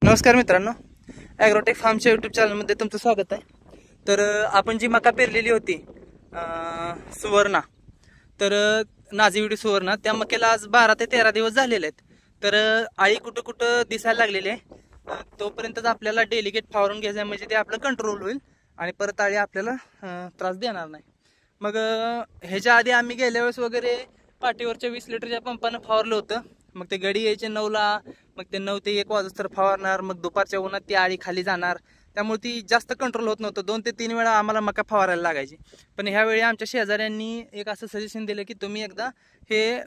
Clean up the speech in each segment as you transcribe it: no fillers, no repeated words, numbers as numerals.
नमस्कार मित्रांनो, ॲग्रोटेक फार्मच्या यूट्यूब चॅनलमध्ये तुमचं स्वागत आहे। तर आपण जी मका पेरलेली होती सुवर्णा, तर नाझीविडी सुवर्णा, त्या मक्याला आज 12 ते 13 दिवस झालेले आहेत। तर आळी कुठं कुठं दिसायला लागलेली आहे, तोपर्यंतच आपल्याला डेलिकेट फवारून घ्यायचं आहे, म्हणजे ते आपलं कंट्रोल होईल आणि परत आळी आपल्याला त्रास देणार नाही। मग ह्याच्या आधी आम्ही गेल्या वेळेस वगैरे पाठीवरच्या 20 लिटरच्या पंपानं फवारलं होतं। मग ते गडी यायचे 9ला, मग ते 9 ते 1 वाजता फवारणार, मग दुपारच्या उन्हात ती आळी खाली जाणार, त्यामुळे ती जास्त कंट्रोल होत नव्हतं। 2 ते 3 वेळा आम्हाला मका फवारायला लागायची। पण ह्यावेळी आमच्या शेजाऱ्यांनी एक असं सजेशन दिलं की तुम्ही एकदा हे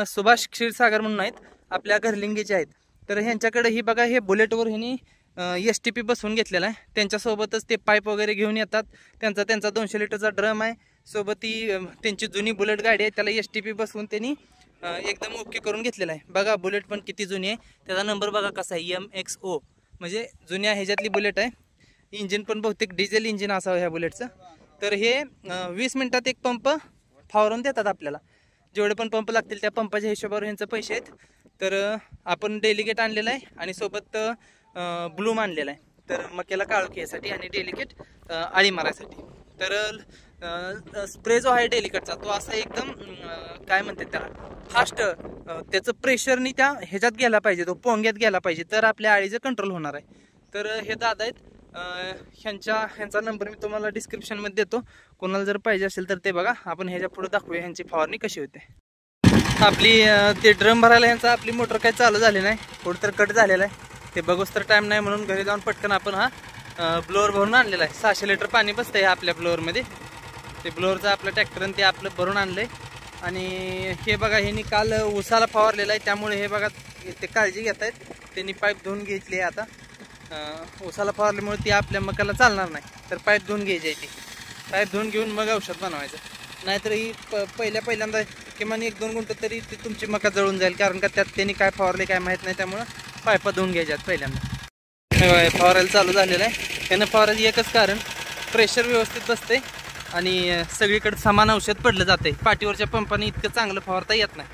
सुभाष क्षीरसागर म्हणून आहेत, आपल्या घरलिंगीचे आहेत, तर ह्यांच्याकडे ही बघा, हे बुलेटवर ह्यांनी STP बसवून घेतलेला आहे। त्यांच्यासोबतच ते पाईप वगैरे घेऊन येतात, त्यांचा 200 लिटरचा ड्रम आहे सोबत, ती त्यांची जुनी बुलेट गाडी आहे, त्याला STP बसवून त्यांनी एकदम ओके करून घेतलेला आहे। बघा बुलेट पण किती जुनी आहे, त्याचा नंबर बघा कसा आहे, MXO, म्हणजे जुन्या ह्याच्यातली बुलेट आहे। इंजिन पण बहुतेक डिझेल इंजिन असावं ह्या बुलेटचं। तर हे 20 मिनिटात एक पंप फवारून देतात आपल्याला, जेवढे पण पंप लागतील त्या पंपाच्या हिशोबावर ह्यांचे पैसे आहेत। तर आपण डेलिकेट आणलेला आहे आणि सोबत ब्लूम आणलेला आहे, तर मक्याला काळोखीसाठी आणि डेलिकेट आळी मारायसाठी। तर स्प्रे जो आहे डेलिकेटचा, तो असा एकदम काय म्हणतात त्याला, फास्ट, त्याचं प्रेशरनी त्या ह्याच्यात गेला पाहिजे, तो पोंग्यात गेला पाहिजे, तर आपल्या आळीचं कंट्रोल होणार आहे। तर हे दादा आहेत, ह्यांचा नंबर मी तुम्हाला डिस्क्रिप्शनमध्ये देतो, कोणाला जर पाहिजे असेल तर ते बघा। आपण ह्याच्या पुढे दाखवूया ह्यांची फवारणी कशी होते। आपली ते ड्रम भरायला ह्यांचा आपली मोटर काही चालू झाली नाही, कुठं तर कट झालेला आहे, ते बघूच तर टाइम नाही म्हणून घरी जाऊन पटकन आपण हा ब्लोअर भरून आणलेला आहे। 600 लिटर पाणी बसतंय आपल्या ब्लोअरमध्ये, ते ब्लोअरचं आपलं ट्रॅक्टरनं ते आपलं भरून आणलंय। आणि हे बघा, ह्यांनी काल उसाला फवारलेला आहे, त्यामुळे हे बघा ते काळजी घेत आहेत, त्यांनी पाईप धुवून घेतली आहे। आता उसाला फवारल्यामुळे ती आपल्या मकाला चालणार नाही, तर पाईप धुवून घ्यायची आहे, ती पाईप धुवून घेऊन मग औषध बनवायचं, नाहीतर ही पहिल्यांदा किमान 1-2 गुंठ तरी ती तुमची मका जळून जाईल, कारण का त्यात त्यांनी काय फवारले काय माहीत नाही, त्यामुळं पाईपा धुवून घ्यायच्यात पहिल्यांदा। फवारायला चालू झालेलं आहे, त्यानं फवारायचं एकच कारण, प्रेशर व्यवस्थित बसते आणि सगळीकडे समान औषध पडलं जाते। पाठीवरच्या पंपाने इतकं चांगलं फवारता येत नाही,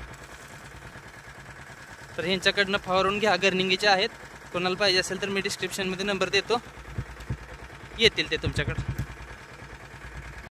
तर ह्यांच्याकडनं फवारून घ्या, गर्निंगीचे आहेत। कोणाला पाहिजे असेल तर मी डिस्क्रिप्शनमध्ये नंबर देतो, येतील ते तुमच्याकडे।